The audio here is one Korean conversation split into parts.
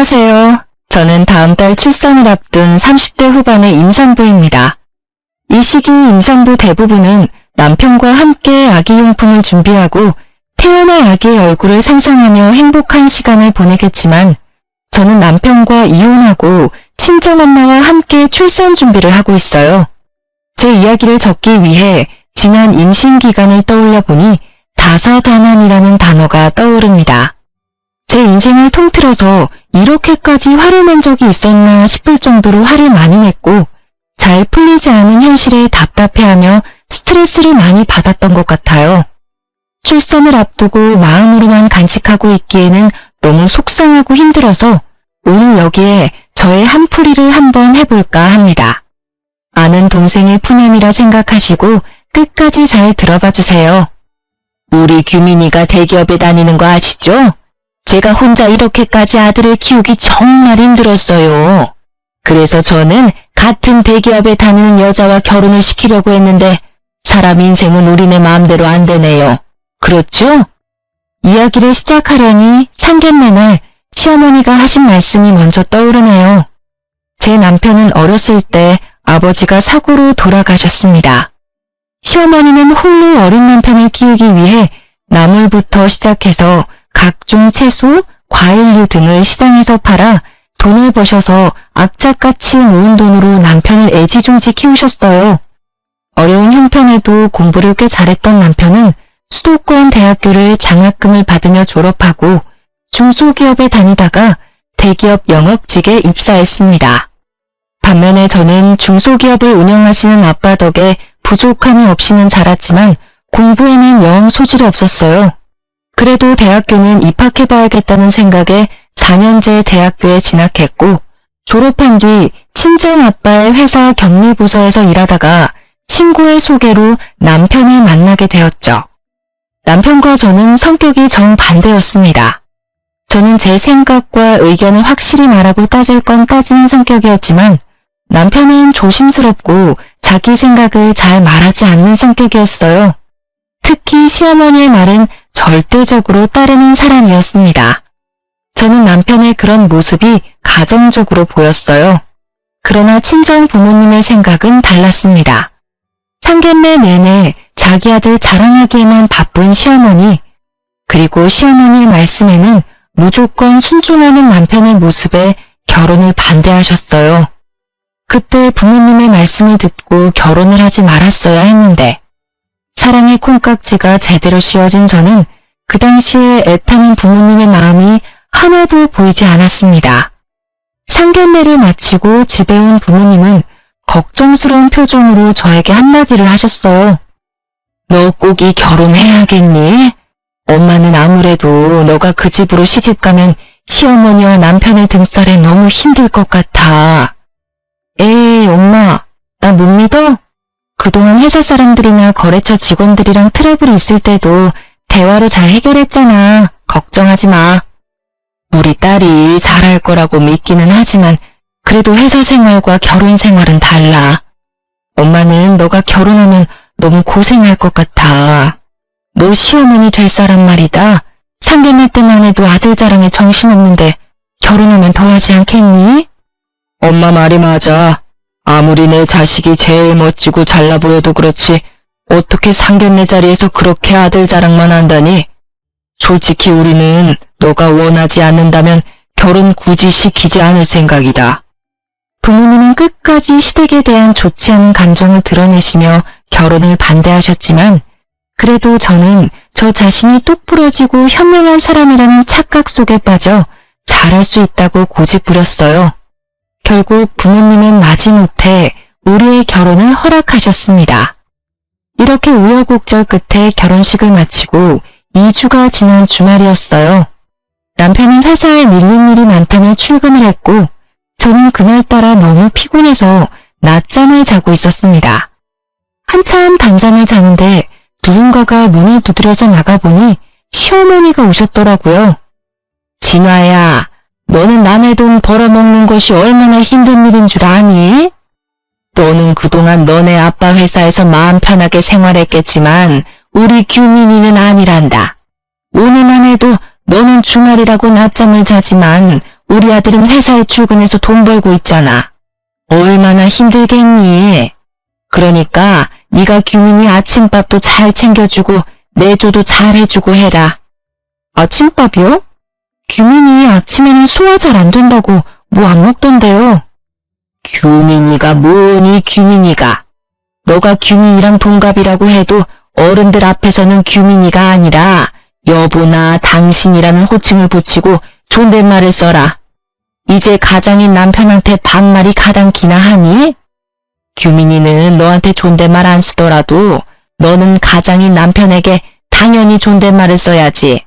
안녕하세요. 저는 다음 달 출산을 앞둔 30대 후반의 임산부입니다. 이 시기 임산부 대부분은 남편과 함께 아기용품을 준비하고 태어날 아기의 얼굴을 상상하며 행복한 시간을 보내겠지만 저는 남편과 이혼하고 친정엄마와 함께 출산 준비를 하고 있어요. 제 이야기를 적기 위해 지난 임신 기간을 떠올려 보니 다사다난이라는 단어가 떠오릅니다. 제 인생을 통틀어서 이렇게까지 화를 낸 적이 있었나 싶을 정도로 화를 많이 냈고 잘 풀리지 않은 현실에 답답해하며 스트레스를 많이 받았던 것 같아요. 출산을 앞두고 마음으로만 간직하고 있기에는 너무 속상하고 힘들어서 오늘 여기에 저의 한풀이를 한번 해볼까 합니다. 아는 동생의 푸념이라 생각하시고 끝까지 잘 들어봐 주세요. 우리 규민이가 대기업에 다니는 거 아시죠? 제가 혼자 이렇게까지 아들을 키우기 정말 힘들었어요. 그래서 저는 같은 대기업에 다니는 여자와 결혼을 시키려고 했는데 사람 인생은 우리네 마음대로 안 되네요. 그렇죠? 이야기를 시작하려니 상견례 날 시어머니가 하신 말씀이 먼저 떠오르네요. 제 남편은 어렸을 때 아버지가 사고로 돌아가셨습니다. 시어머니는 홀로 어린 남편을 키우기 위해 나물부터 시작해서 각종 채소, 과일류 등을 시장에서 팔아 돈을 버셔서 악착같이 모은 돈으로 남편을 애지중지 키우셨어요. 어려운 형편에도 공부를 꽤 잘했던 남편은 수도권 대학교를 장학금을 받으며 졸업하고 중소기업에 다니다가 대기업 영업직에 입사했습니다. 반면에 저는 중소기업을 운영하시는 아빠 덕에 부족함이 없이는 자랐지만 공부에는 영 소질이 없었어요. 그래도 대학교는 입학해봐야겠다는 생각에 4년제 대학교에 진학했고 졸업한 뒤 친정아빠의 회사 격리부서에서 일하다가 친구의 소개로 남편을 만나게 되었죠. 남편과 저는 성격이 정반대였습니다. 저는 제 생각과 의견을 확실히 말하고 따질 건 따지는 성격이었지만 남편은 조심스럽고 자기 생각을 잘 말하지 않는 성격이었어요. 특히 시어머니의 말은 절대적으로 따르는 사람이었습니다. 저는 남편의 그런 모습이 가정적으로 보였어요. 그러나 친정 부모님의 생각은 달랐습니다. 상견례 내내 자기 아들 자랑하기에만 바쁜 시어머니, 그리고 시어머니의 말씀에는 무조건 순종하는 남편의 모습에 결혼을 반대하셨어요. 그때 부모님의 말씀을 듣고 결혼을 하지 말았어야 했는데 사랑의 콩깍지가 제대로 씌워진 저는 그 당시에 애타는 부모님의 마음이 하나도 보이지 않았습니다. 상견례를 마치고 집에 온 부모님은 걱정스러운 표정으로 저에게 한마디를 하셨어요. 너 꼭 이 결혼해야겠니? 엄마는 아무래도 너가 그 집으로 시집가면 시어머니와 남편의 등살에 너무 힘들 것 같아. 에이 엄마, 나 못 믿어? 그동안 회사 사람들이나 거래처 직원들이랑 트러블이 있을 때도 대화로 잘 해결했잖아. 걱정하지 마. 우리 딸이 잘할 거라고 믿기는 하지만 그래도 회사 생활과 결혼 생활은 달라. 엄마는 너가 결혼하면 너무 고생할 것 같아. 너 시어머니 될 사람 말이다. 상견례 때만 해도 아들 자랑에 정신없는데 결혼하면 더 하지 않겠니? 엄마 말이 맞아. 아무리 내 자식이 제일 멋지고 잘나 보여도 그렇지 어떻게 상견례 자리에서 그렇게 아들 자랑만 한다니? 솔직히 우리는 너가 원하지 않는다면 결혼 굳이 시키지 않을 생각이다. 부모님은 끝까지 시댁에 대한 좋지 않은 감정을 드러내시며 결혼을 반대하셨지만 그래도 저는 저 자신이 똑부러지고 현명한 사람이라는 착각 속에 빠져 잘할 수 있다고 고집부렸어요. 결국 부모님은 마지못해 우리의 결혼을 허락하셨습니다. 이렇게 우여곡절 끝에 결혼식을 마치고 2주가 지난 주말이었어요. 남편은 회사에 밀린 일이 많다며 출근을 했고 저는 그날따라 너무 피곤해서 낮잠을 자고 있었습니다. 한참 단잠을 자는데 누군가가 문을 두드려서 나가보니 시어머니가 오셨더라고요. 진화야, 너는 남의 돈 벌어먹는 것이 얼마나 힘든 일인 줄 아니? 너는 그동안 너네 아빠 회사에서 마음 편하게 생활했겠지만 우리 규민이는 아니란다. 오늘만 해도 너는 주말이라고 낮잠을 자지만 우리 아들은 회사에 출근해서 돈 벌고 있잖아. 얼마나 힘들겠니? 그러니까 네가 규민이 아침밥도 잘 챙겨주고 내조도 잘 해주고 해라. 아침밥이요? 규민이 아침에는 소화 잘 안 된다고 뭐 안 먹던데요. 규민이가 뭐니 규민이가. 너가 규민이랑 동갑이라고 해도 어른들 앞에서는 규민이가 아니라 여보나 당신이라는 호칭을 붙이고 존댓말을 써라. 이제 가장인 남편한테 반말이 가당키나 하니? 규민이는 너한테 존댓말 안 쓰더라도 너는 가장인 남편에게 당연히 존댓말을 써야지.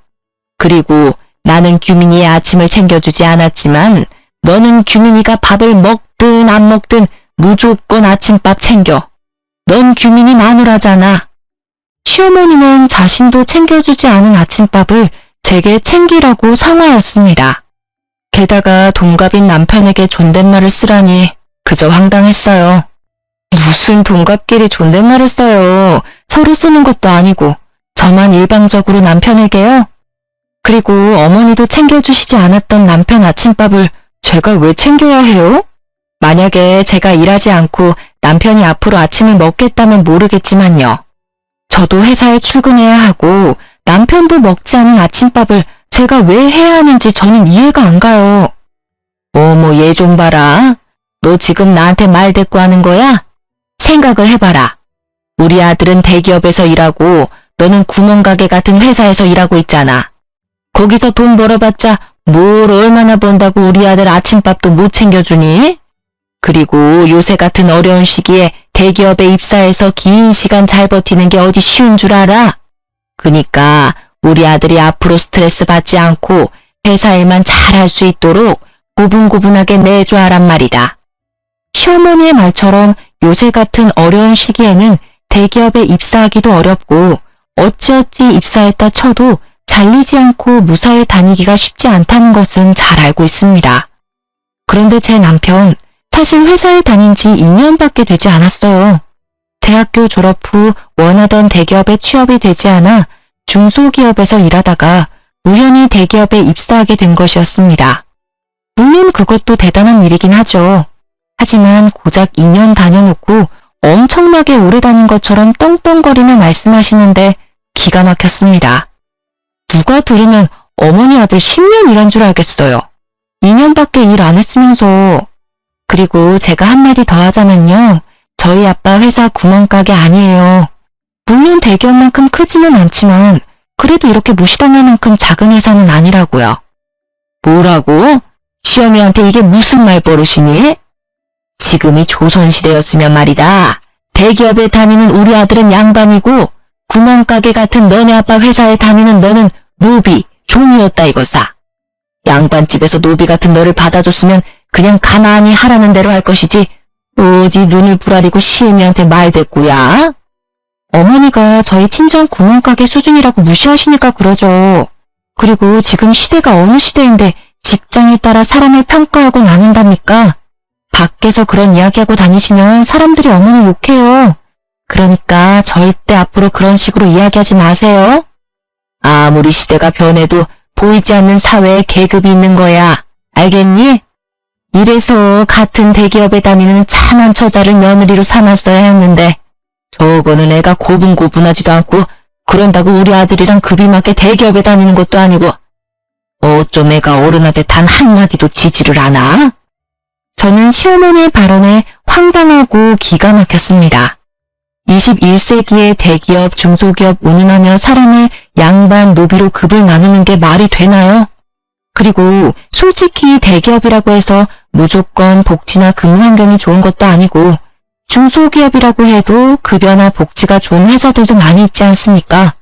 그리고 나는 규민이의 아침을 챙겨주지 않았지만 너는 규민이가 밥을 먹든 안 먹든 무조건 아침밥 챙겨. 넌 규민이 마누라잖아. 시어머니는 자신도 챙겨주지 않은 아침밥을 제게 챙기라고 상하였습니다. 게다가 동갑인 남편에게 존댓말을 쓰라니 그저 황당했어요. 무슨 동갑끼리 존댓말을 써요. 서로 쓰는 것도 아니고 저만 일방적으로 남편에게요? 그리고 어머니도 챙겨주시지 않았던 남편 아침밥을 제가 왜 챙겨야 해요? 만약에 제가 일하지 않고 남편이 앞으로 아침을 먹겠다면 모르겠지만요. 저도 회사에 출근해야 하고 남편도 먹지 않은 아침밥을 제가 왜 해야 하는지 저는 이해가 안 가요. 어머 얘 좀 봐라. 너 지금 나한테 말대꾸하는 거야? 생각을 해봐라. 우리 아들은 대기업에서 일하고 너는 구멍가게 같은 회사에서 일하고 있잖아. 거기서 돈 벌어봤자 뭘 얼마나 번다고 우리 아들 아침밥도 못 챙겨주니? 그리고 요새 같은 어려운 시기에 대기업에 입사해서 긴 시간 잘 버티는 게 어디 쉬운 줄 알아? 그니까 우리 아들이 앞으로 스트레스 받지 않고 회사 일만 잘할 수 있도록 고분고분하게 내줘야란 말이다. 시어머니의 말처럼 요새 같은 어려운 시기에는 대기업에 입사하기도 어렵고 어찌어찌 입사했다 쳐도 잘리지 않고 무사히 다니기가 쉽지 않다는 것은 잘 알고 있습니다. 그런데 제 남편 사실 회사에 다닌 지 2년밖에 되지 않았어요. 대학교 졸업 후 원하던 대기업에 취업이 되지 않아 중소기업에서 일하다가 우연히 대기업에 입사하게 된 것이었습니다. 물론 그것도 대단한 일이긴 하죠. 하지만 고작 2년 다녀놓고 엄청나게 오래 다닌 것처럼 떵떵거리며 말씀하시는데 기가 막혔습니다. 누가 들으면 어머니 아들 10년 일한 줄 알겠어요. 2년밖에 일 안 했으면서. 그리고 제가 한마디 더 하자면요. 저희 아빠 회사 구멍가게 아니에요. 물론 대기업만큼 크지는 않지만 그래도 이렇게 무시당할 만큼 작은 회사는 아니라고요. 뭐라고? 시어미한테 이게 무슨 말버릇이니? 지금이 조선시대였으면 말이다. 대기업에 다니는 우리 아들은 양반이고 구멍가게 같은 너네 아빠 회사에 다니는 너는 노비, 종이었다 이거사. 양반집에서 노비 같은 너를 받아줬으면 그냥 가만히 하라는 대로 할 것이지 어디 눈을 부라리고 시애미한테 말대꾸야? 어머니가 저희 친정 구멍가게 수준이라고 무시하시니까 그러죠. 그리고 지금 시대가 어느 시대인데 직장에 따라 사람을 평가하고 나눈답니까? 밖에서 그런 이야기하고 다니시면 사람들이 어머니 욕해요. 그러니까 절대 앞으로 그런 식으로 이야기하지 마세요. 아무리 시대가 변해도 보이지 않는 사회에 계급이 있는 거야. 알겠니? 이래서 같은 대기업에 다니는 참한 처자를 며느리로 삼았어야 했는데 저거는 애가 고분고분하지도 않고 그런다고 우리 아들이랑 급이 맞게 대기업에 다니는 것도 아니고 어쩜 애가 어른한테 단 한마디도 지지를 않아? 저는 시어머니의 발언에 황당하고 기가 막혔습니다. 21세기의 대기업, 중소기업 운운하며 사람을 양반, 노비로 급을 나누는 게 말이 되나요? 그리고 솔직히 대기업이라고 해서 무조건 복지나 근무 환경이 좋은 것도 아니고 중소기업이라고 해도 급여나 복지가 좋은 회사들도 많이 있지 않습니까?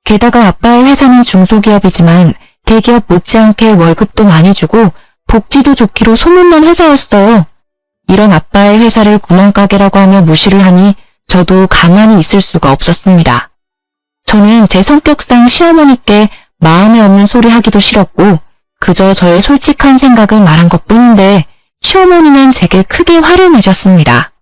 게다가 아빠의 회사는 중소기업이지만 대기업 못지않게 월급도 많이 주고 복지도 좋기로 소문난 회사였어요. 이런 아빠의 회사를 구멍가게라고 하며 무시를 하니 저도 가만히 있을 수가 없었습니다. 저는 제 성격상 시어머니께 마음에 없는 소리 하기도 싫었고 그저 저의 솔직한 생각을 말한 것뿐인데 시어머니는 제게 크게 화를 내셨습니다.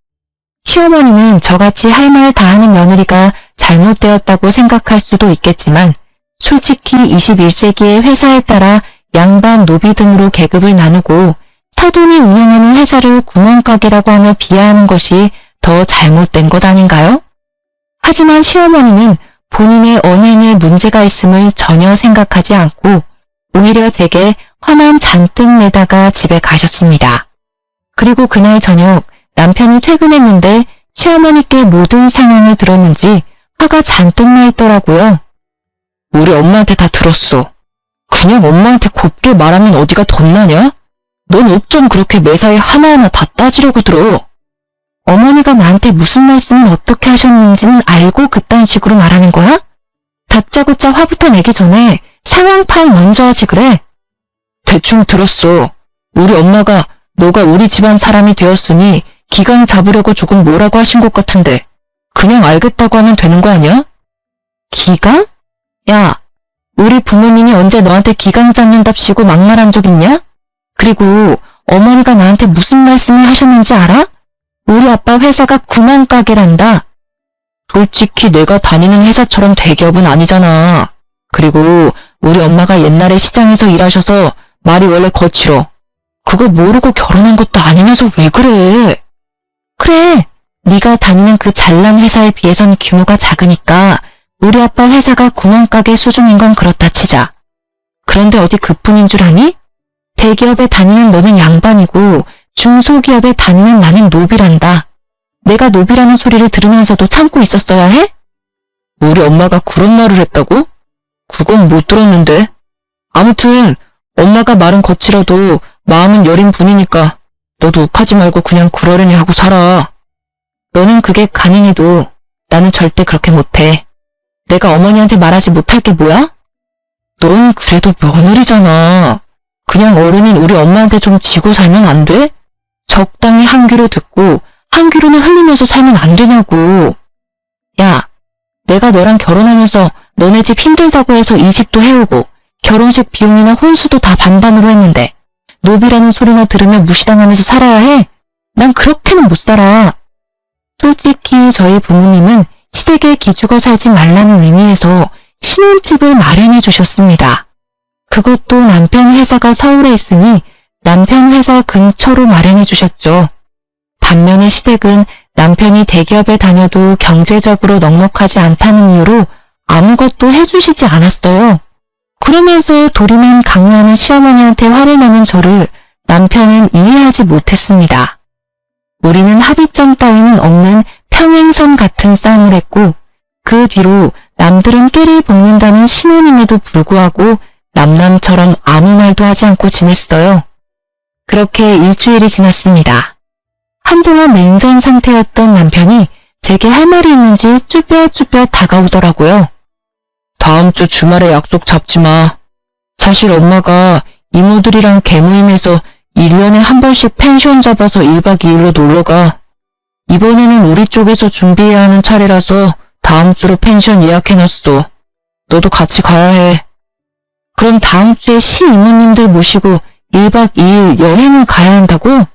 시어머니는 저같이 할 말 다 하는 며느리가 잘못되었다고 생각할 수도 있겠지만 솔직히 21세기의 회사에 따라 양반, 노비 등으로 계급을 나누고 사돈이 운영하는 회사를 구멍가게라고 하며 비하하는 것이 더 잘못된 것 아닌가요? 하지만 시어머니는 본인의 언행에 문제가 있음을 전혀 생각하지 않고 오히려 제게 화만 잔뜩 내다가 집에 가셨습니다. 그리고 그날 저녁 남편이 퇴근했는데 시어머니께 모든 상황을 들었는지 화가 잔뜩 나 있더라고요. 우리 엄마한테 다 들었어. 그냥 엄마한테 곱게 말하면 어디가 덧나냐? 넌 어쩜 그렇게 매사에 하나하나 다 따지려고 들어. 어머니가 나한테 무슨 말씀을 어떻게 하셨는지는 알고 그딴 식으로 말하는 거야? 다짜고짜 화부터 내기 전에 상황 파악 먼저 하지 그래. 대충 들었어. 우리 엄마가 너가 우리 집안 사람이 되었으니 기강 잡으려고 조금 뭐라고 하신 것 같은데 그냥 알겠다고 하면 되는 거 아니야? 기강? 야, 우리 부모님이 언제 너한테 기강 잡는답시고 막말한 적 있냐? 그리고 어머니가 나한테 무슨 말씀을 하셨는지 알아? 우리 아빠 회사가 구멍가게란다. 솔직히 내가 다니는 회사처럼 대기업은 아니잖아. 그리고 우리 엄마가 옛날에 시장에서 일하셔서 말이 원래 거칠어. 그거 모르고 결혼한 것도 아니면서 왜 그래? 그래, 네가 다니는 그 잘난 회사에 비해선 규모가 작으니까 우리 아빠 회사가 구멍가게 수준인 건 그렇다 치자. 그런데 어디 그뿐인 줄 아니? 대기업에 다니는 너는 양반이고 중소기업에 다니는 나는 노비란다. 내가 노비라는 소리를 들으면서도 참고 있었어야 해? 우리 엄마가 그런 말을 했다고? 그건 못 들었는데. 아무튼 엄마가 말은 거칠어도 마음은 여린 분이니까 너도 욱하지 말고 그냥 그러려니 하고 살아. 너는 그게 가능해도 나는 절대 그렇게 못해. 내가 어머니한테 말하지 못할 게 뭐야? 넌 그래도 며느리잖아. 그냥 어른인 우리 엄마한테 좀 지고 살면 안 돼? 적당히 한 귀로 듣고 한 귀로는 흘리면서 살면 안 되냐고. 야, 내가 너랑 결혼하면서 너네 집 힘들다고 해서 이 집도 해오고 결혼식 비용이나 혼수도 다 반반으로 했는데 노비라는 소리나 들으면 무시당하면서 살아야 해? 난 그렇게는 못 살아. 솔직히 저희 부모님은 시댁에 기죽어 살지 말라는 의미에서 신혼집을 마련해 주셨습니다. 그것도 남편 회사가 서울에 있으니 남편 회사 근처로 마련해 주셨죠. 반면에 시댁은 남편이 대기업에 다녀도 경제적으로 넉넉하지 않다는 이유로 아무것도 해주시지 않았어요. 그러면서 도리만 강요하는 시어머니한테 화를 내는 저를 남편은 이해하지 못했습니다. 우리는 합의점 따위는 없는 평행선 같은 싸움을 했고 그 뒤로 남들은 깨를 볶는다는 신혼임에도 불구하고 남남처럼 아무 말도 하지 않고 지냈어요. 그렇게 일주일이 지났습니다. 한동안 냉전 상태였던 남편이 제게 할 말이 있는지 쭈뼛쭈뼛 다가오더라고요. 다음 주 주말에 약속 잡지 마. 사실 엄마가 이모들이랑 개모임에서 1년에 한 번씩 펜션 잡아서 1박 2일로 놀러가. 이번에는 우리 쪽에서 준비해야 하는 차례라서 다음 주로 펜션 예약해놨어. 너도 같이 가야 해. 그럼 다음 주에 시이모님들 모시고 1박 2일 여행을 가야 한다고?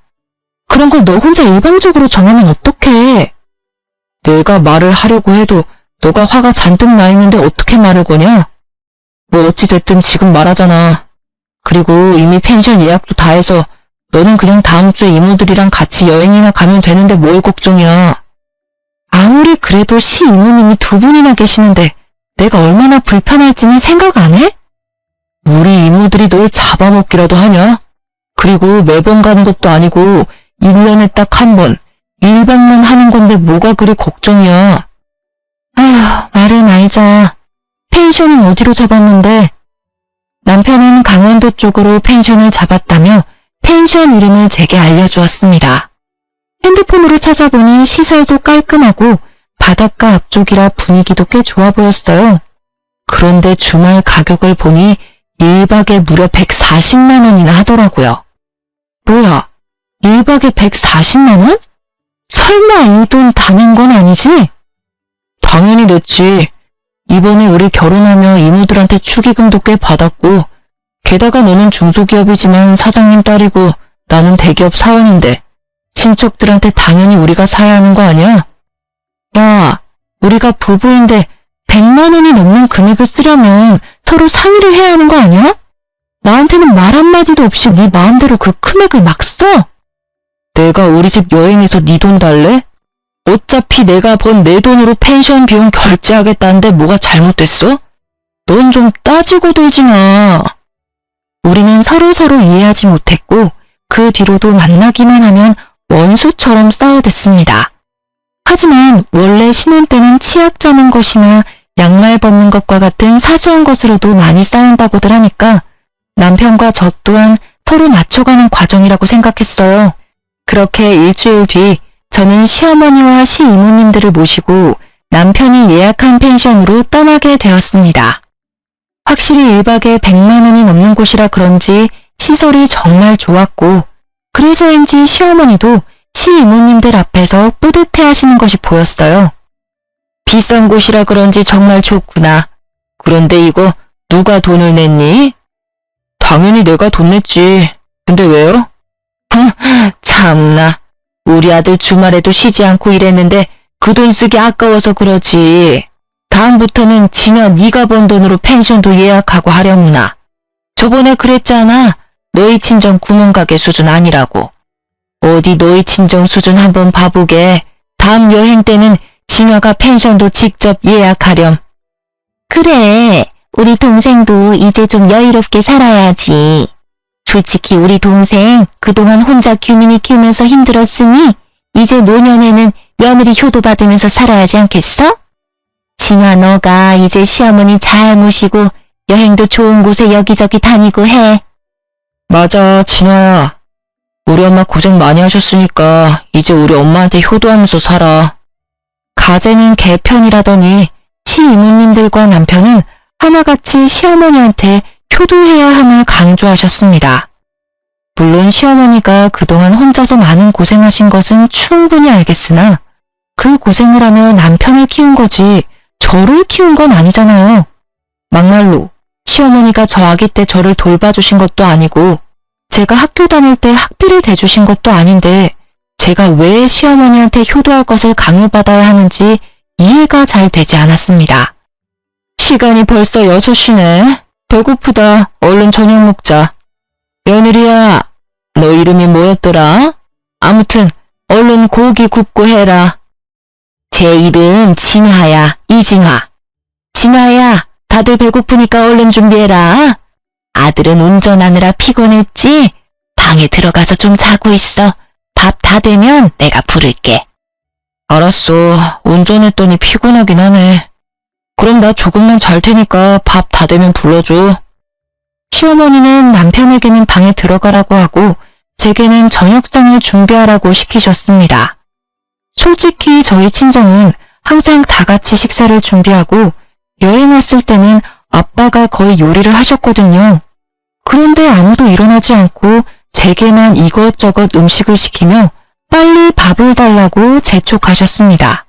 그런 걸 너 혼자 일방적으로 정하면 어떡해? 내가 말을 하려고 해도 너가 화가 잔뜩 나 있는데 어떻게 말을 거냐? 뭐 어찌됐든 지금 말하잖아. 그리고 이미 펜션 예약도 다 해서 너는 그냥 다음 주에 이모들이랑 같이 여행이나 가면 되는데 뭘 걱정이야. 아무리 그래도 시이모님이 두 분이나 계시는데 내가 얼마나 불편할지는 생각 안 해? 우리 이모들이 널 잡아먹기라도 하냐? 그리고 매번 가는 것도 아니고 1년에 딱 한 번, 1박만 하는 건데 뭐가 그리 걱정이야. 아휴, 말을 말자. 펜션은 어디로 잡았는데? 남편은 강원도 쪽으로 펜션을 잡았다며 펜션 이름을 제게 알려주었습니다. 핸드폰으로 찾아보니 시설도 깔끔하고 바닷가 앞쪽이라 분위기도 꽤 좋아 보였어요. 그런데 주말 가격을 보니 1박에 무려 140만 원이나 하더라고요. 뭐야, 1박에 140만 원? 설마 이 돈 다 낸 건 아니지? 당연히 냈지. 이번에 우리 결혼하며 이모들한테 축의금도 꽤 받았고 게다가 너는 중소기업이지만 사장님 딸이고 나는 대기업 사원인데 친척들한테 당연히 우리가 사야 하는 거 아니야? 야, 우리가 부부인데 100만 원이 넘는 금액을 쓰려면 서로 상의를 해야 하는 거 아니야? 나한테는 말 한마디도 없이 네 마음대로 그 금액을 막 써? 내가 우리 집 여행해서 네 돈 달래? 어차피 내가 번 내 돈으로 펜션 비용 결제하겠다는데 뭐가 잘못됐어? 넌 좀 따지고 들지 마. 우리는 서로서로 이해하지 못했고 그 뒤로도 만나기만 하면 원수처럼 싸워댔습니다. 하지만 원래 신혼 때는 치약 짜는 것이나 양말 벗는 것과 같은 사소한 것으로도 많이 싸운다고들 하니까 남편과 저 또한 서로 맞춰가는 과정이라고 생각했어요. 그렇게 일주일 뒤 저는 시어머니와 시이모님들을 모시고 남편이 예약한 펜션으로 떠나게 되었습니다. 확실히 1박에 100만 원이 넘는 곳이라 그런지 시설이 정말 좋았고 그래서인지 시어머니도 시이모님들 앞에서 뿌듯해 하시는 것이 보였어요. 비싼 곳이라 그런지 정말 좋구나. 그런데 이거 누가 돈을 냈니? 당연히 내가 돈 냈지. 근데 왜요? 참나. 우리 아들 주말에도 쉬지 않고 일했는데 그 돈 쓰기 아까워서 그러지. 다음부터는 진아 네가 번 돈으로 펜션도 예약하고 하려무나. 저번에 그랬잖아. 너희 친정 구멍가게 수준 아니라고. 어디 너희 친정 수준 한번 봐보게. 다음 여행 때는 진아가 펜션도 직접 예약하렴. 그래. 우리 동생도 이제 좀 여유롭게 살아야지. 솔직히 우리 동생 그동안 혼자 규민이 키우면서 힘들었으니 이제 노년에는 며느리 효도 받으면서 살아야지 않겠어? 진아 너가 이제 시어머니 잘 모시고 여행도 좋은 곳에 여기저기 다니고 해. 맞아, 진아야. 우리 엄마 고생 많이 하셨으니까 이제 우리 엄마한테 효도하면서 살아. 가재는 개편이라더니 시이모님들과 남편은 하나같이 시어머니한테 효도해야 함을 강조하셨습니다. 물론 시어머니가 그동안 혼자서 많은 고생하신 것은 충분히 알겠으나 그 고생을 하며 남편을 키운 거지 저를 키운 건 아니잖아요. 막말로 시어머니가 저 아기 때 저를 돌봐주신 것도 아니고 제가 학교 다닐 때 학비를 대주신 것도 아닌데 제가 왜 시어머니한테 효도할 것을 강요받아야 하는지 이해가 잘 되지 않았습니다. 시간이 벌써 6시네. 배고프다. 얼른 저녁 먹자. 며느리야, 너 이름이 뭐였더라? 아무튼 얼른 고기 굽고 해라. 제 이름 진화야, 이진화. 진화야, 다들 배고프니까 얼른 준비해라. 아들은 운전하느라 피곤했지? 방에 들어가서 좀 자고 있어. 밥 다 되면 내가 부를게. 알았어. 운전했더니 피곤하긴 하네. 그럼 나 조금만 잘 테니까 밥 다 되면 불러줘. 시어머니는 남편에게는 방에 들어가라고 하고 제게는 저녁상을 준비하라고 시키셨습니다. 솔직히 저희 친정은 항상 다 같이 식사를 준비하고 여행 왔을 때는 아빠가 거의 요리를 하셨거든요. 그런데 아무도 일어나지 않고 제게만 이것저것 음식을 시키며 빨리 밥을 달라고 재촉하셨습니다.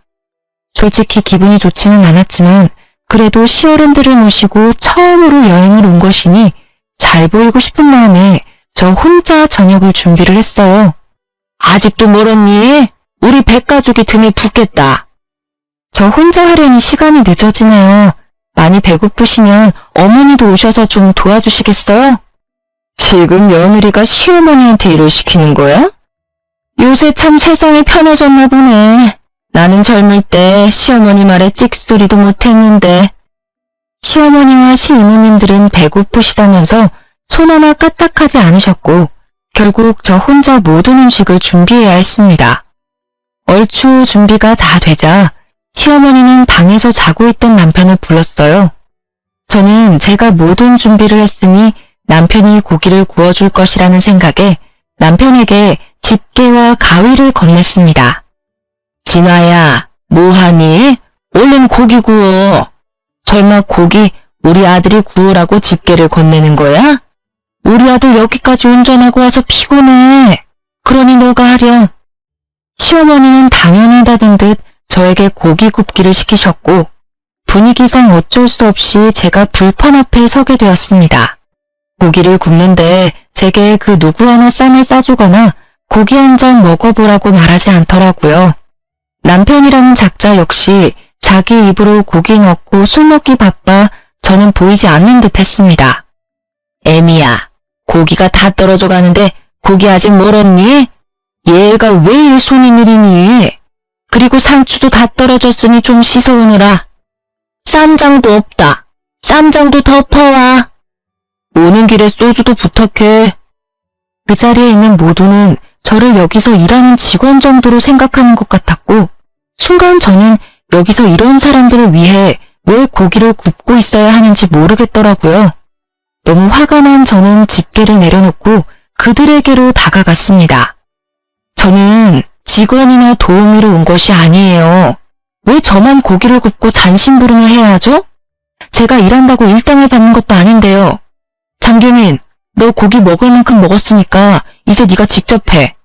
솔직히 기분이 좋지는 않았지만 그래도 시어른들을 모시고 처음으로 여행을 온 것이니 잘 보이고 싶은 마음에 저 혼자 저녁을 준비를 했어요. 아직도 멀었니? 우리 백가죽이 등에 붙겠다. 저 혼자 하려니 시간이 늦어지네요. 많이 배고프시면 어머니도 오셔서 좀 도와주시겠어요? 지금 며느리가 시어머니한테 일을 시키는 거야? 요새 참 세상이 편해졌나 보네. 나는 젊을 때 시어머니 말에 찍소리도 못했는데. 시어머니와 시이모님들은 배고프시다면서 손 하나 까딱하지 않으셨고 결국 저 혼자 모든 음식을 준비해야 했습니다. 얼추 준비가 다 되자 시어머니는 방에서 자고 있던 남편을 불렀어요. 저는 제가 모든 준비를 했으니 남편이 고기를 구워줄 것이라는 생각에 남편에게 집게와 가위를 건넸습니다. 진아야, 뭐하니? 얼른 고기 구워. 설마 고기 우리 아들이 구우라고 집게를 건네는 거야? 우리 아들 여기까지 운전하고 와서 피곤해. 그러니 너가 하렴. 시어머니는 당연하다는 듯 저에게 고기 굽기를 시키셨고 분위기상 어쩔 수 없이 제가 불판 앞에 서게 되었습니다. 고기를 굽는데 제게 그 누구 하나 쌈을 싸주거나 고기 한 점 먹어보라고 말하지 않더라고요. 남편이라는 작자 역시 자기 입으로 고기 넣고 술 먹기 바빠 저는 보이지 않는 듯 했습니다. 애미야, 고기가 다 떨어져 가는데 고기 아직 멀었니? 얘가 왜 손이 느리니? 그리고 상추도 다 떨어졌으니 좀 씻어오느라. 쌈장도 없다. 쌈장도 덮어와. 오는 길에 소주도 부탁해. 그 자리에 있는 모두는 저를 여기서 일하는 직원 정도로 생각하는 것 같았고, 순간 저는 여기서 이런 사람들을 위해 왜 고기를 굽고 있어야 하는지 모르겠더라고요. 너무 화가 난 저는 집게를 내려놓고 그들에게로 다가갔습니다. 저는 직원이나 도우미로 온 것이 아니에요. 왜 저만 고기를 굽고 잔심부름을 해야 하죠? 제가 일한다고 일당을 받는 것도 아닌데요. 장규민, 너 고기 먹을 만큼 먹었으니까 이제 네가 직접 해.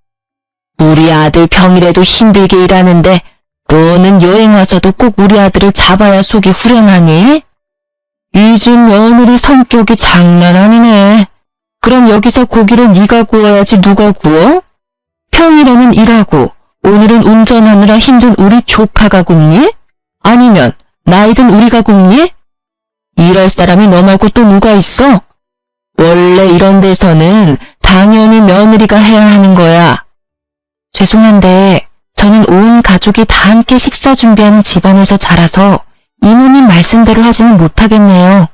우리 아들 평일에도 힘들게 일하는데 너는 여행 와서도 꼭 우리 아들을 잡아야 속이 후련하니? 이 집 며느리 성격이 장난 아니네. 그럼 여기서 고기를 네가 구워야지 누가 구워? 평일에는 일하고 오늘은 운전하느라 힘든 우리 조카가 굽니? 아니면 나이든 우리가 굽니? 일할 사람이 너 말고 또 누가 있어? 원래 이런 데서는 당연히 며느리가 해야 하는 거야. 죄송한데 저는 온 가족이 다 함께 식사 준비하는 집안에서 자라서 이모님 말씀대로 하지는 못하겠네요.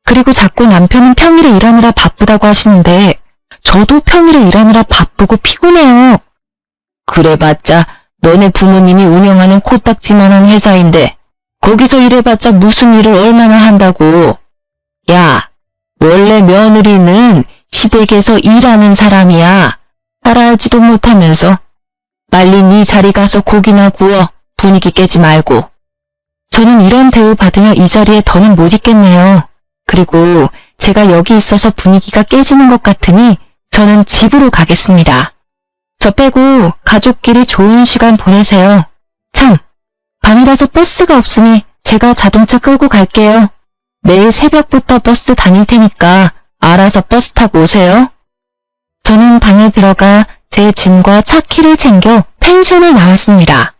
그리고 자꾸 남편은 평일에 일하느라 바쁘다고 하시는데 저도 평일에 일하느라 바쁘고 피곤해요. 그래봤자 너네 부모님이 운영하는 코딱지만한 회사인데 거기서 일해봤자 무슨 일을 얼마나 한다고. 야, 원래 며느리는 시댁에서 일하는 사람이야. 알아알지도 못하면서. 빨리 네 자리 가서 고기나 구워. 분위기 깨지 말고. 저는 이런 대우 받으며 이 자리에 더는 못 있겠네요. 그리고 제가 여기 있어서 분위기가 깨지는 것 같으니 저는 집으로 가겠습니다. 저 빼고 가족끼리 좋은 시간 보내세요. 참, 밤이라서 버스가 없으니 제가 자동차 끌고 갈게요. 내일 새벽부터 버스 다닐 테니까 알아서 버스 타고 오세요. 저는 방에 들어가 제 짐과 차 키를 챙겨 펜션을 나왔습니다.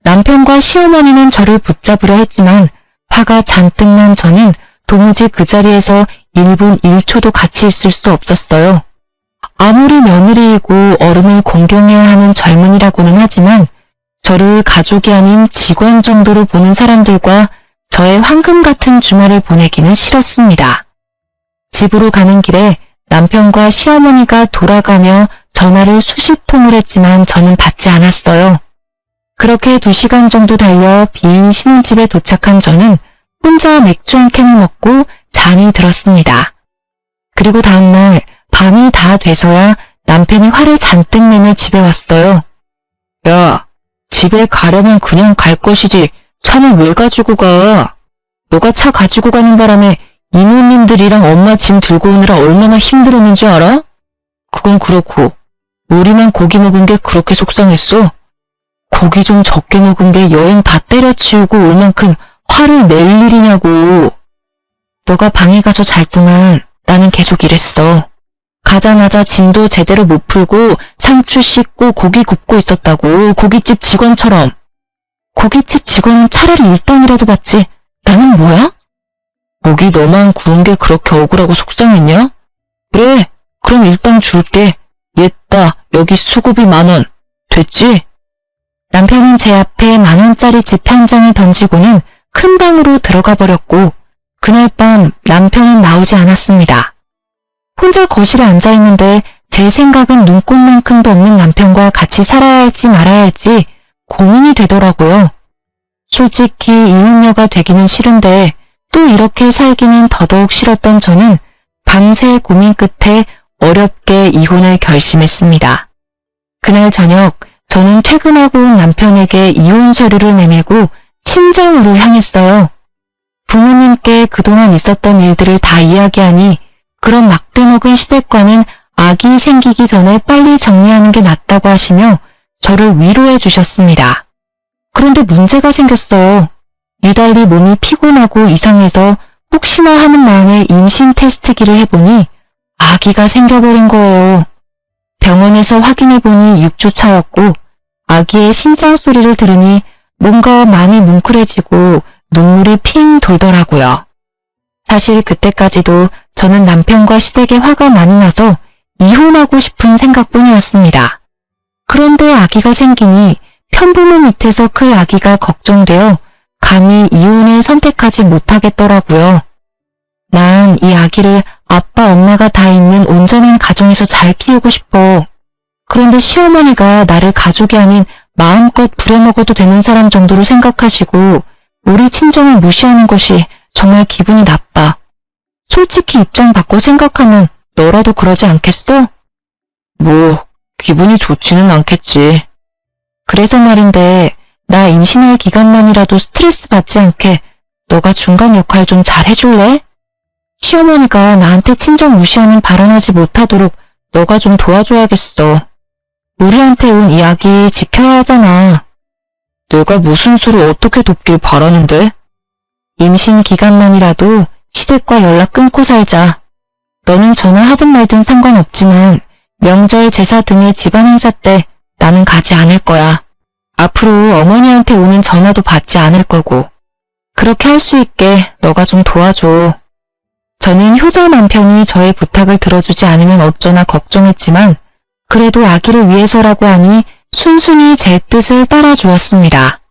남편과 시어머니는 저를 붙잡으려 했지만 화가 잔뜩 난 저는 도무지 그 자리에서 1분 1초도 같이 있을 수 없었어요. 아무리 며느리이고 어른을 공경해야 하는 젊은이라고는 하지만 저를 가족이 아닌 직원 정도로 보는 사람들과 저의 황금 같은 주말을 보내기는 싫었습니다. 집으로 가는 길에 남편과 시어머니가 돌아가며 전화를 수십 통을 했지만 저는 받지 않았어요. 그렇게 2시간 정도 달려 빈 신혼집에 도착한 저는 혼자 맥주 한 캔을 먹고 잠이 들었습니다. 그리고 다음날 밤이 다 돼서야 남편이 화를 잔뜩 내며 집에 왔어요. 야, 집에 가려면 그냥 갈 것이지 차는 왜 가지고 가? 너가 차 가지고 가는 바람에 이모님들이랑 엄마 짐 들고 오느라 얼마나 힘들었는지 알아? 그건 그렇고 우리만 고기 먹은 게 그렇게 속상했어? 고기 좀 적게 먹은 게 여행 다 때려치우고 올 만큼 화를 낼 일이냐고. 너가 방에 가서 잘 동안 나는 계속 일했어. 가자마자 짐도 제대로 못 풀고 상추 씻고 고기 굽고 있었다고. 고깃집 직원처럼. 고깃집 직원은 차라리 일당이라도 받지. 나는 뭐야? 고기 너만 구운 게 그렇게 억울하고 속상했냐? 그래, 그럼 일당 줄게. 얘따, 여기 수고비 10,000원. 됐지? 남편은 제 앞에 10,000원짜리 집 한 장을 던지고는 큰 방으로 들어가 버렸고 그날 밤 남편은 나오지 않았습니다. 혼자 거실에 앉아있는데 제 생각은 눈꼽만큼도 없는 남편과 같이 살아야 할지 말아야 할지 고민이 되더라고요. 솔직히 이혼녀가 되기는 싫은데 또 이렇게 살기는 더더욱 싫었던 저는 밤새 고민 끝에 어렵게 이혼을 결심했습니다. 그날 저녁 저는 퇴근하고 온 남편에게 이혼 서류를 내밀고 친정으로 향했어요. 부모님께 그동안 있었던 일들을 다 이야기하니 그런 막대먹은 시댁과는 아기 생기기 전에 빨리 정리하는 게 낫다고 하시며 저를 위로해 주셨습니다. 그런데 문제가 생겼어요. 유달리 몸이 피곤하고 이상해서 혹시나 하는 마음에 임신 테스트기를 해보니 아기가 생겨버린 거예요. 병원에서 확인해보니 6주 차였고 아기의 심장 소리를 들으니 뭔가 마음이 뭉클해지고 눈물이 핑 돌더라고요. 사실 그때까지도 저는 남편과 시댁에 화가 많이 나서 이혼하고 싶은 생각뿐이었습니다. 그런데 아기가 생기니 편부모 밑에서 클 아기가 걱정되어 감히 이혼을 선택하지 못하겠더라고요. 난 이 아기를 아빠 엄마가 다 있는 온전한 가정에서 잘 키우고 싶어. 그런데 시어머니가 나를 가족이 아닌 마음껏 부려먹어도 되는 사람 정도로 생각하시고 우리 친정을 무시하는 것이 정말 기분이 나빠. 솔직히 입장 바꿔 생각하면 너라도 그러지 않겠어? 뭐 기분이 좋지는 않겠지. 그래서 말인데 나 임신할 기간만이라도 스트레스 받지 않게 너가 중간 역할 좀 잘 해줄래? 시어머니가 나한테 친정 무시하는 발언하지 못하도록 너가 좀 도와줘야겠어. 우리한테 온 이 아기 지켜야 하잖아. 내가 무슨 수를 어떻게 돕길 바라는데? 임신 기간만이라도 시댁과 연락 끊고 살자. 너는 전화하든 말든 상관없지만 명절 제사 등의 집안 행사 때 나는 가지 않을 거야. 앞으로 어머니한테 오는 전화도 받지 않을 거고. 그렇게 할 수 있게 너가 좀 도와줘. 저는 효자 남편이 저의 부탁을 들어주지 않으면 어쩌나 걱정했지만 그래도 아기를 위해서라고 하니 순순히 제 뜻을 따라주었습니다.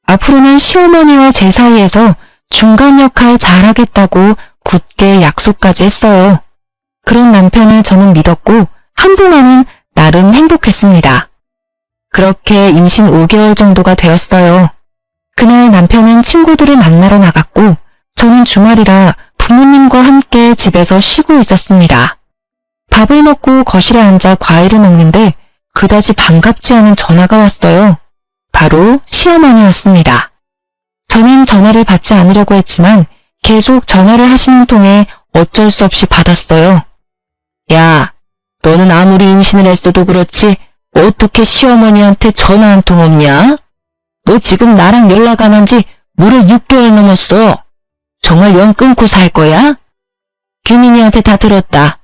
앞으로는 시어머니와 제 사이에서 중간 역할 잘하겠다고 굳게 약속까지 했어요. 그런 남편을 저는 믿었고 한동안은 나름 행복했습니다. 그렇게 임신 5개월 정도가 되었어요. 그날 남편은 친구들을 만나러 나갔고 저는 주말이라 부모님과 함께 집에서 쉬고 있었습니다. 밥을 먹고 거실에 앉아 과일을 먹는데 그다지 반갑지 않은 전화가 왔어요. 바로 시어머니였습니다. 저는 전화를 받지 않으려고 했지만 계속 전화를 하시는 통에 어쩔 수 없이 받았어요. 야, 너는 아무리 임신을 했어도 그렇지 어떻게 시어머니한테 전화 한 통 없냐? 너 지금 나랑 연락 안 한 지 무려 6개월 넘었어. 정말 연 끊고 살 거야? 규민이한테 다 들었다.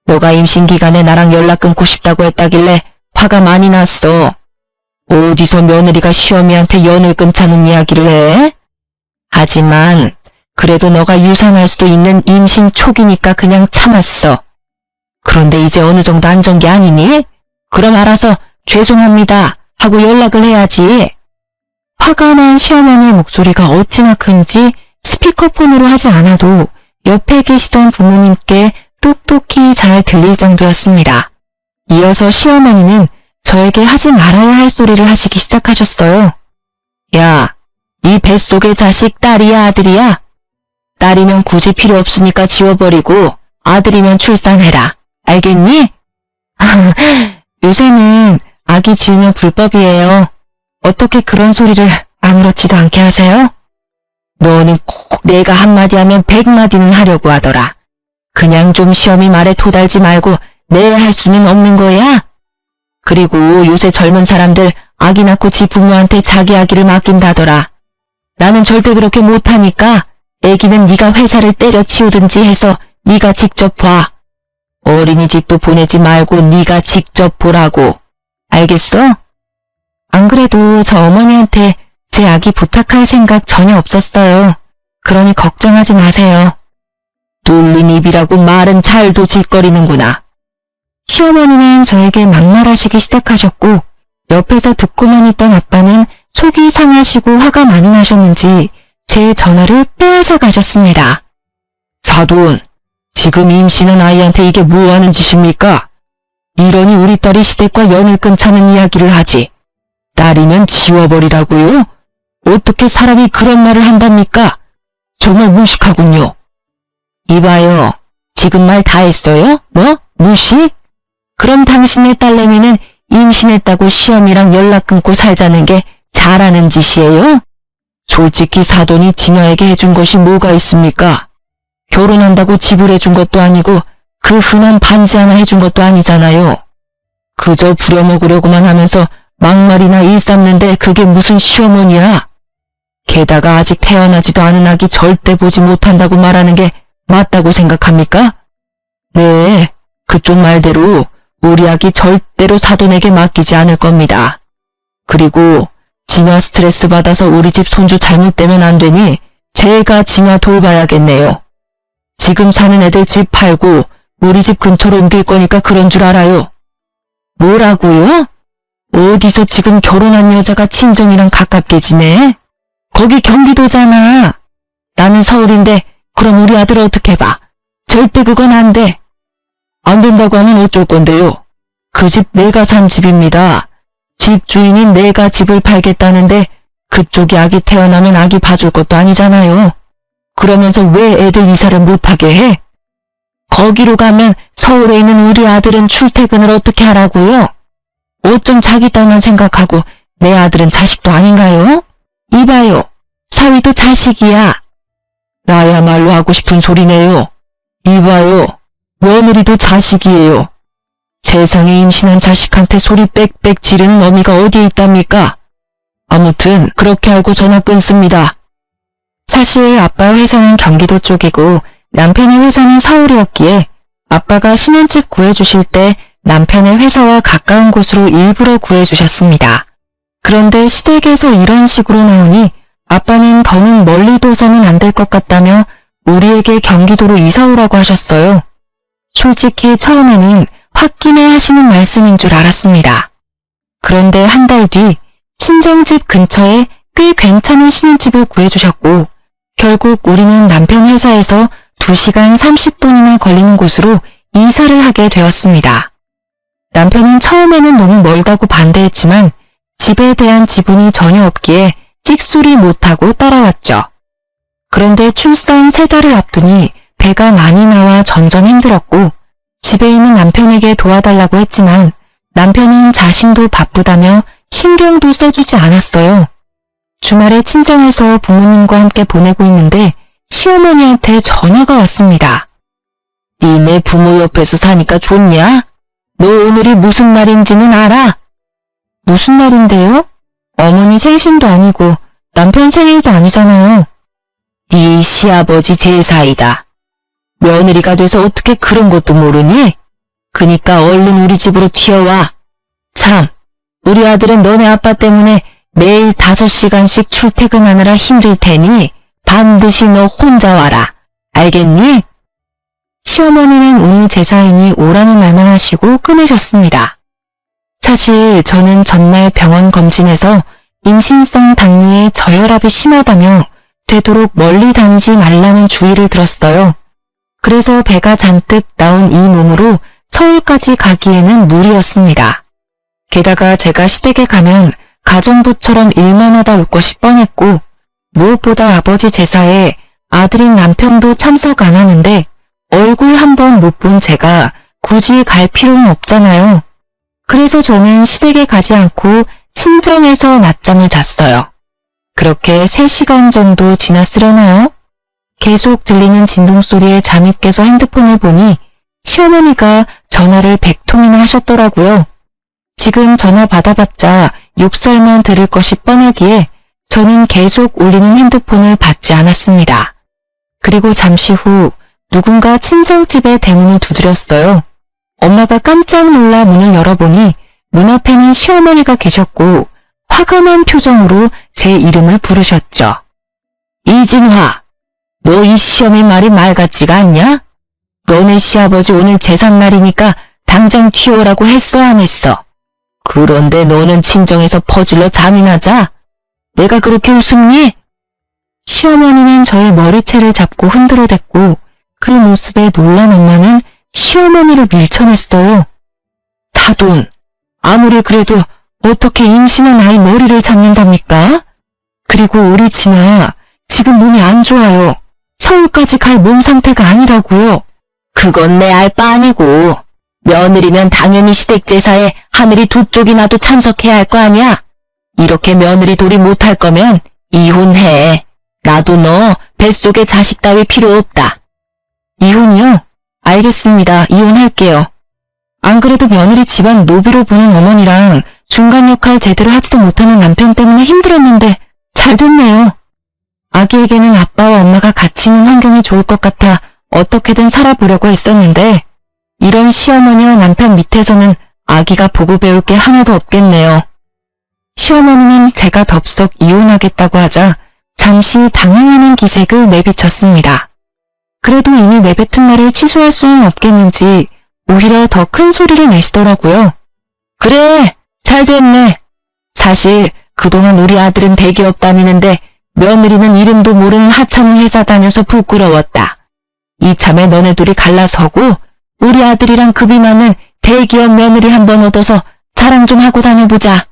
너가 임신 기간에 나랑 연락 끊고 싶다고 했다길래 화가 많이 났어. 어디서 며느리가 시어미한테 연을 끊자는 이야기를 해? 하지만 그래도 너가 유산할 수도 있는 임신 초기니까 그냥 참았어. 그런데 이제 어느 정도 안전 게 아니니? 그럼 알아서 죄송합니다 하고 연락을 해야지. 화가 난 시어머니의 목소리가 어찌나 큰지 스피커폰으로 하지 않아도 옆에 계시던 부모님께 똑똑히 잘 들릴 정도였습니다. 이어서 시어머니는 저에게 하지 말아야 할 소리를 하시기 시작하셨어요. 야, 네 뱃속의 자식 딸이야 아들이야? 딸이면 굳이 필요 없으니까 지워버리고 아들이면 출산해라. 알겠니? 요새는 아기 지으면 불법이에요. 어떻게 그런 소리를 아무렇지도 않게 하세요? 너는 꼭 내가 한마디 하면 100마디는 하려고 하더라. 그냥 좀 시어미 말에 토달지 말고 내 할 수는 없는 거야? 그리고 요새 젊은 사람들 아기 낳고 지 부모한테 자기 아기를 맡긴다더라. 나는 절대 그렇게 못하니까 애기는 네가 회사를 때려치우든지 해서 네가 직접 봐. 어린이집도 보내지 말고 네가 직접 보라고. 알겠어? 안 그래도 저 어머니한테 제 아기 부탁할 생각 전혀 없었어요. 그러니 걱정하지 마세요. 뚫린 입이라고 말은 잘도 짓거리는구나. 시어머니는 저에게 막말하시기 시작하셨고 옆에서 듣고만 있던 아빠는 속이 상하시고 화가 많이 나셨는지 제 전화를 빼앗아 가셨습니다. 사돈, 지금 임신한 아이한테 이게 뭐하는 짓입니까? 이러니 우리 딸이 시댁과 연을 끊자는 이야기를 하지. 딸이면 지워버리라고요? 어떻게 사람이 그런 말을 한답니까? 정말 무식하군요. 이봐요. 지금 말 다 했어요? 뭐? 무식? 그럼 당신의 딸내미는 임신했다고 시어미랑 연락 끊고 살자는 게 잘하는 짓이에요? 솔직히 사돈이 진아에게 해준 것이 뭐가 있습니까? 결혼한다고 지불해준 것도 아니고 그 흔한 반지 하나 해준 것도 아니잖아요. 그저 부려먹으려고만 하면서 막말이나 일삼는데 그게 무슨 시어머니야? 게다가 아직 태어나지도 않은 아기 절대 보지 못한다고 말하는 게 맞다고 생각합니까? 네, 그쪽 말대로 우리 아기 절대로 사돈에게 맡기지 않을 겁니다. 그리고 진아 스트레스 받아서 우리 집 손주 잘못되면 안 되니 제가 진아 돌봐야겠네요. 지금 사는 애들 집 팔고 우리 집 근처로 옮길 거니까 그런 줄 알아요. 뭐라고요? 어디서 지금 결혼한 여자가 친정이랑 가깝게 지내? 거기 경기도잖아. 나는 서울인데 그럼 우리 아들 어떻게 봐? 절대 그건 안 돼. 안 된다고 하면 어쩔 건데요? 그 집 내가 산 집입니다. 집 주인인 내가 집을 팔겠다는데 그쪽이 아기 태어나면 아기 봐줄 것도 아니잖아요. 그러면서 왜 애들 이사를 못하게 해? 거기로 가면 서울에 있는 우리 아들은 출퇴근을 어떻게 하라고요? 옷 좀 자기 딸만 생각하고 내 아들은 자식도 아닌가요? 이봐요. 사위도 자식이야. 나야말로 하고 싶은 소리네요. 이봐요. 며느리도 자식이에요. 세상에 임신한 자식한테 소리 빽빽 지르는 어미가 어디에 있답니까? 아무튼 그렇게 알고 전화 끊습니다. 사실 아빠 회사는 경기도 쪽이고 남편의 회사는 서울이었기에 아빠가 신혼집 구해주실 때 남편의 회사와 가까운 곳으로 일부러 구해주셨습니다. 그런데 시댁에서 이런 식으로 나오니 아빠는 더는 멀리 둬서는 안 될 것 같다며 우리에게 경기도로 이사 오라고 하셨어요. 솔직히 처음에는 홧김에 하시는 말씀인 줄 알았습니다. 그런데 한 달 뒤 친정집 근처에 꽤 괜찮은 신혼집을 구해주셨고 결국 우리는 남편 회사에서 2시간 30분이나 걸리는 곳으로 이사를 하게 되었습니다. 남편은 처음에는 너무 멀다고 반대했지만 집에 대한 지분이 전혀 없기에 찍소리 못하고 따라왔죠. 그런데 출산 3달을 앞두니 배가 많이 나와 점점 힘들었고 집에 있는 남편에게 도와달라고 했지만 남편은 자신도 바쁘다며 신경도 써주지 않았어요. 주말에 친정에서 부모님과 함께 보내고 있는데 시어머니한테 전화가 왔습니다. 니네 부모 옆에서 사니까 좋냐? 너 오늘이 무슨 날인지는 알아? 무슨 날인데요? 어머니 생신도 아니고 남편 생일도 아니잖아요. 네 시아버지 제사이다. 며느리가 돼서 어떻게 그런 것도 모르니? 그니까 얼른 우리 집으로 튀어와. 참, 우리 아들은 너네 아빠 때문에 매일 5시간씩 출퇴근하느라 힘들 테니 반드시 너 혼자 와라. 알겠니? 시어머니는 오늘 제사이니 오라는 말만 하시고 끊으셨습니다. 사실 저는 전날 병원 검진에서 임신성 당뇨에 저혈압이 심하다며 되도록 멀리 다니지 말라는 주의를 들었어요. 그래서 배가 잔뜩 나온 이 몸으로 서울까지 가기에는 무리였습니다. 게다가 제가 시댁에 가면 가정부처럼 일만 하다 올 것이 뻔했고 무엇보다 아버지 제사에 아들인 남편도 참석 안 하는데 얼굴 한 번 못 본 제가 굳이 갈 필요는 없잖아요. 그래서 저는 시댁에 가지 않고 친정에서 낮잠을 잤어요. 그렇게 3시간 정도 지났으려나요? 계속 들리는 진동소리에 잠이 깨서 핸드폰을 보니 시어머니가 전화를 100통이나 하셨더라고요. 지금 전화 받아봤자 욕설만 들을 것이 뻔하기에 저는 계속 울리는 핸드폰을 받지 않았습니다. 그리고 잠시 후 누군가 친정집의 대문을 두드렸어요. 엄마가 깜짝 놀라 문을 열어보니 문 앞에는 시어머니가 계셨고 화가 난 표정으로 제 이름을 부르셨죠. 이진화, 너 이 시어머니 말이 말 같지가 않냐? 너네 시아버지 오늘 제삿날이니까 당장 튀어오라고 했어 안 했어? 그런데 너는 친정에서 퍼질러 잠이나 자? 내가 그렇게 우습니? 시어머니는 저의 머리채를 잡고 흔들어댔고 그 모습에 놀란 엄마는 시어머니를 밀쳐냈어요. 다돈, 아무리 그래도 어떻게 임신한 아이 머리를 잡는답니까? 그리고 우리 진아, 지금 몸이 안 좋아요. 서울까지 갈 몸 상태가 아니라고요. 그건 내 알 바 아니고 며느리면 당연히 시댁 제사에 하늘이 두 쪽이 나도 참석해야 할 거 아니야. 이렇게 며느리 도리 못할 거면 이혼해. 나도 너 뱃속에 자식 따위 필요 없다. 이혼이요? 알겠습니다. 이혼할게요. 안 그래도 며느리 집안 노비로 보는 어머니랑 중간 역할 제대로 하지도 못하는 남편 때문에 힘들었는데 잘 됐네요. 아기에게는 아빠와 엄마가 같이 있는 환경이 좋을 것 같아 어떻게든 살아보려고 했었는데 이런 시어머니와 남편 밑에서는 아기가 보고 배울 게 하나도 없겠네요. 시어머니는 제가 덥석 이혼하겠다고 하자 잠시 당황하는 기색을 내비쳤습니다. 그래도 이미 내뱉은 말을 취소할 수는 없겠는지 오히려 더 큰 소리를 내시더라고요. 그래, 잘 됐네. 사실 그동안 우리 아들은 대기업 다니는데 며느리는 이름도 모르는 하찮은 회사 다녀서 부끄러웠다. 이참에 너네 둘이 갈라서고 우리 아들이랑 급이 맞는 대기업 며느리 한번 얻어서 자랑 좀 하고 다녀보자.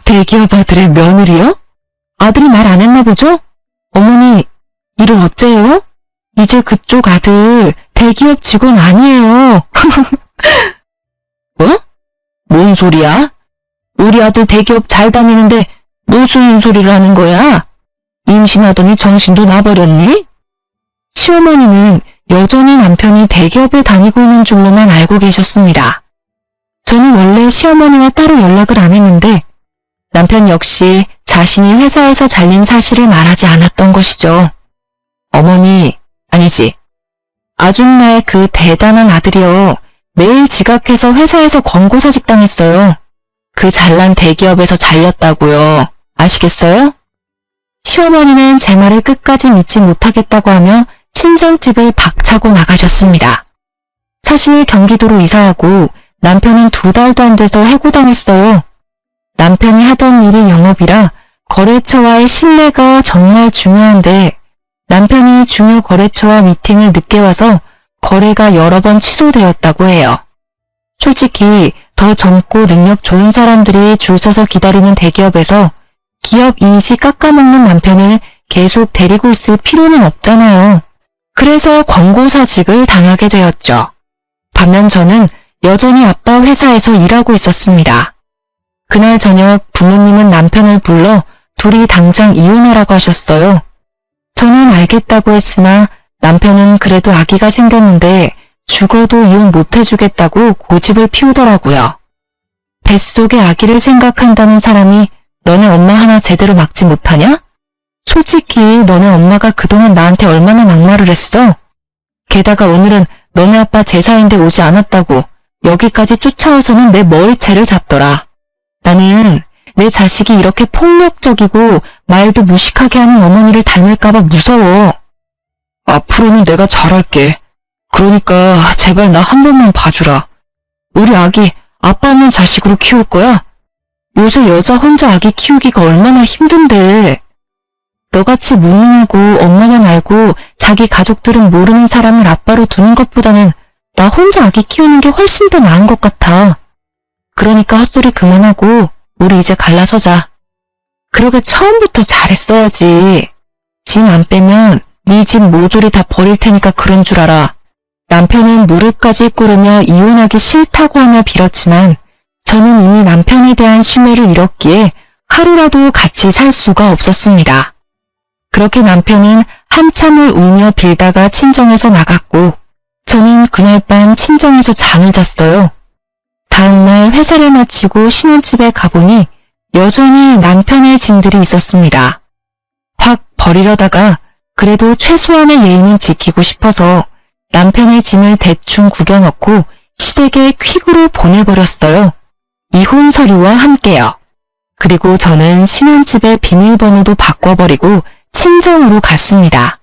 대기업 아들의 며느리요? 아들이 말 안 했나 보죠? 어머니, 이를 어째요? 이제 그쪽 아들 대기업 직원 아니에요. 뭐? 뭔 소리야? 우리 아들 대기업 잘 다니는데 무슨 소리를 하는 거야? 임신하더니 정신도 나버렸니? 시어머니는 여전히 남편이 대기업에 다니고 있는 줄로만 알고 계셨습니다. 저는 원래 시어머니와 따로 연락을 안 했는데 남편 역시 자신이 회사에서 잘린 사실을 말하지 않았던 것이죠. 어머니, 아니지. 아줌마의 그 대단한 아들이요. 매일 지각해서 회사에서 권고사직 당했어요. 그 잘난 대기업에서 잘렸다고요. 아시겠어요? 시어머니는 제 말을 끝까지 믿지 못하겠다고 하며 친정집을 박차고 나가셨습니다. 사실 경기도로 이사하고 남편은 2달도 안 돼서 해고당했어요. 남편이 하던 일이 영업이라 거래처와의 신뢰가 정말 중요한데 남편이 중요 거래처와 미팅을 늦게 와서 거래가 여러 번 취소되었다고 해요. 솔직히 더 젊고 능력 좋은 사람들이 줄 서서 기다리는 대기업에서 기업 이미지 깎아먹는 남편을 계속 데리고 있을 필요는 없잖아요. 그래서 권고사직을 당하게 되었죠. 반면 저는 여전히 아빠 회사에서 일하고 있었습니다. 그날 저녁 부모님은 남편을 불러 둘이 당장 이혼하라고 하셨어요. 저는 알겠다고 했으나 남편은 그래도 아기가 생겼는데 죽어도 이혼 못 해주겠다고 고집을 피우더라고요. 뱃속의 아기를 생각한다는 사람이 너네 엄마 하나 제대로 막지 못하냐? 솔직히 너네 엄마가 그동안 나한테 얼마나 막말을 했어? 게다가 오늘은 너네 아빠 제사인데 오지 않았다고 여기까지 쫓아와서는 내 머리채를 잡더라. 나는 내 자식이 이렇게 폭력적이고 말도 무식하게 하는 어머니를 닮을까봐 무서워. 앞으로는 내가 잘할게. 그러니까 제발 나 한 번만 봐주라. 우리 아기 아빠 없는 자식으로 키울 거야? 요새 여자 혼자 아기 키우기가 얼마나 힘든데. 너같이 무능하고 엄마만 알고 자기 가족들은 모르는 사람을 아빠로 두는 것보다는 나 혼자 아기 키우는 게 훨씬 더 나은 것 같아. 그러니까 헛소리 그만하고 우리 이제 갈라서자. 그러게 처음부터 잘했어야지. 짐 안 빼면 네 집 모조리 다 버릴 테니까 그런 줄 알아. 남편은 무릎까지 꿇으며 이혼하기 싫다고 하며 빌었지만 저는 이미 남편에 대한 신뢰를 잃었기에 하루라도 같이 살 수가 없었습니다. 그렇게 남편은 한참을 울며 빌다가 친정에서 나갔고 저는 그날 밤 친정에서 잠을 잤어요. 다음날 회사를 마치고 신혼집에 가보니 여전히 남편의 짐들이 있었습니다. 확 버리려다가 그래도 최소한의 예의는 지키고 싶어서 남편의 짐을 대충 구겨넣고 시댁에 퀵으로 보내버렸어요. 이혼 서류와 함께요. 그리고 저는 신혼집의 비밀번호도 바꿔버리고 친정으로 갔습니다.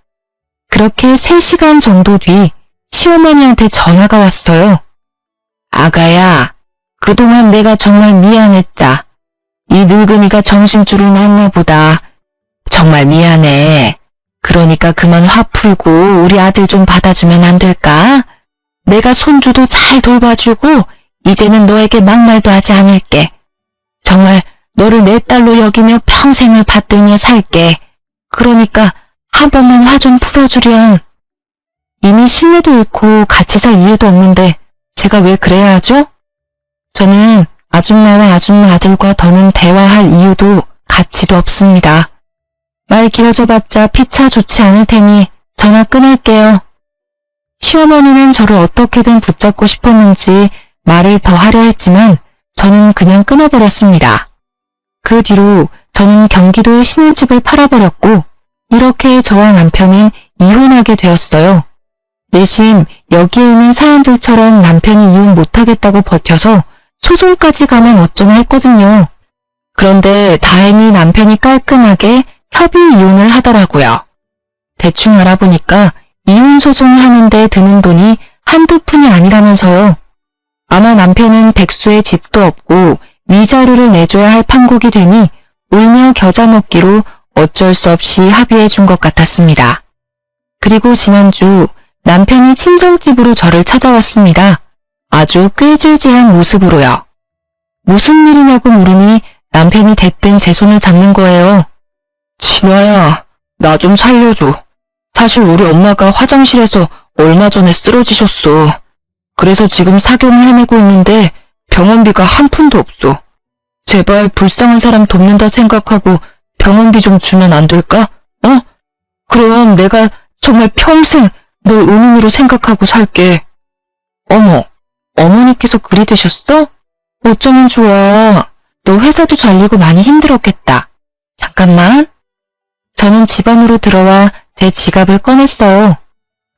그렇게 3시간 정도 뒤 시어머니한테 전화가 왔어요. 아가야, 그동안 내가 정말 미안했다. 이 늙은이가 정신줄을 놨나 보다. 정말 미안해. 그러니까 그만 화 풀고 우리 아들 좀 받아주면 안 될까? 내가 손주도 잘 돌봐주고 이제는 너에게 막말도 하지 않을게. 정말 너를 내 딸로 여기며 평생을 받들며 살게. 그러니까 한 번만 화 좀 풀어주렴. 이미 신뢰도 잃고 같이 살 이유도 없는데 제가 왜 그래야 하죠? 저는 아줌마와 아줌마 아들과 더는 대화할 이유도 가치도 없습니다. 말 길어져봤자 피차 좋지 않을 테니 전화 끊을게요. 시어머니는 저를 어떻게든 붙잡고 싶었는지 말을 더 하려 했지만 저는 그냥 끊어버렸습니다. 그 뒤로 저는 경기도의 신혼집을 팔아버렸고 이렇게 저와 남편은 이혼하게 되었어요. 내심 여기에 있는 사연들처럼 남편이 이혼 못하겠다고 버텨서 소송까지 가면 어쩌나 했거든요. 그런데 다행히 남편이 깔끔하게 협의 이혼을 하더라고요. 대충 알아보니까 이혼 소송을 하는데 드는 돈이 한두 푼이 아니라면서요. 아마 남편은 백수의 집도 없고 위자료를 내줘야 할 판국이 되니 울며 겨자 먹기로 어쩔 수 없이 합의해 준 것 같았습니다. 그리고 지난주 남편이 친정집으로 저를 찾아왔습니다. 아주 꾀질지한 모습으로요. 무슨 일이냐고 물으니 남편이 대뜸 제 손을 잡는 거예요. 진아야, 나 좀 살려줘. 사실 우리 엄마가 화장실에서 얼마 전에 쓰러지셨어. 그래서 지금 사경을 헤매고 있는데 병원비가 한 푼도 없어. 제발 불쌍한 사람 돕는다 생각하고 병원비 좀 주면 안 될까? 어? 그럼 내가 정말 평생 널 은인으로 생각하고 살게. 어머, 어머니께서 그리 되셨어? 어쩌면 좋아. 너 회사도 잘리고 많이 힘들었겠다. 잠깐만. 저는 집 안으로 들어와 제 지갑을 꺼냈어요.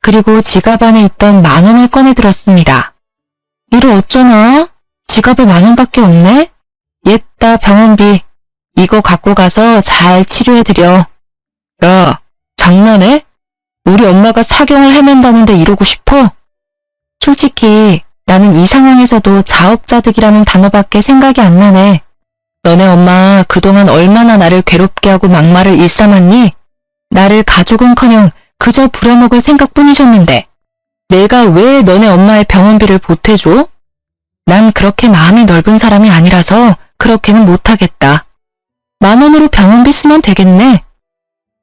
그리고 지갑 안에 있던 10,000원을 꺼내들었습니다. 이를 어쩌나? 지갑에 10,000원밖에 없네? 옛다 병원비. 이거 갖고 가서 잘 치료해드려. 야, 장난해? 우리 엄마가 사경을 헤맨다는데 이러고 싶어? 솔직히 나는 이 상황에서도 자업자득이라는 단어밖에 생각이 안 나네. 너네 엄마 그동안 얼마나 나를 괴롭게 하고 막말을 일삼았니? 나를 가족은커녕 그저 부려먹을 생각뿐이셨는데 내가 왜 너네 엄마의 병원비를 보태줘? 난 그렇게 마음이 넓은 사람이 아니라서 그렇게는 못하겠다. 10,000원으로 병원비 쓰면 되겠네.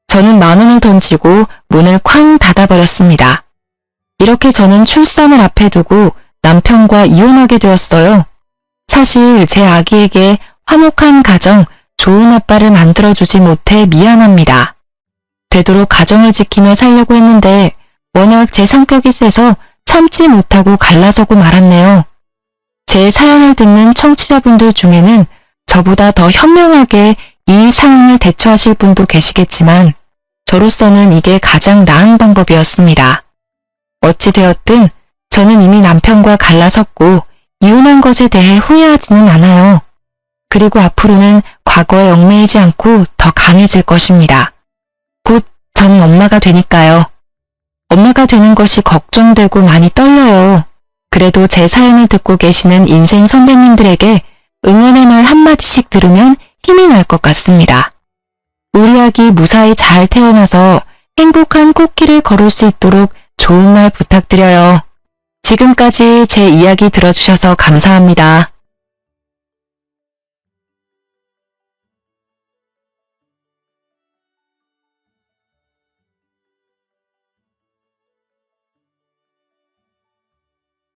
저는 10,000원을 던지고 문을 쾅 닫아버렸습니다. 이렇게 저는 출산을 앞에 두고 남편과 이혼하게 되었어요. 사실 제 아기에게 화목한 가정, 좋은 아빠를 만들어주지 못해 미안합니다. 되도록 가정을 지키며 살려고 했는데 워낙 제 성격이 세서 참지 못하고 갈라서고 말았네요. 제 사연을 듣는 청취자분들 중에는 저보다 더 현명하게 이 상황을 대처하실 분도 계시겠지만 저로서는 이게 가장 나은 방법이었습니다. 어찌되었든 저는 이미 남편과 갈라섰고 이혼한 것에 대해 후회하지는 않아요. 그리고 앞으로는 과거에 얽매이지 않고 더 강해질 것입니다. 곧 저는 엄마가 되니까요. 엄마가 되는 것이 걱정되고 많이 떨려요. 그래도 제 사연을 듣고 계시는 인생 선배님들에게 응원의 말 한마디씩 들으면 힘이 날 것 같습니다. 우리 아기 무사히 잘 태어나서 행복한 꽃길을 걸을 수 있도록 좋은 말 부탁드려요. 지금까지 제 이야기 들어주셔서 감사합니다.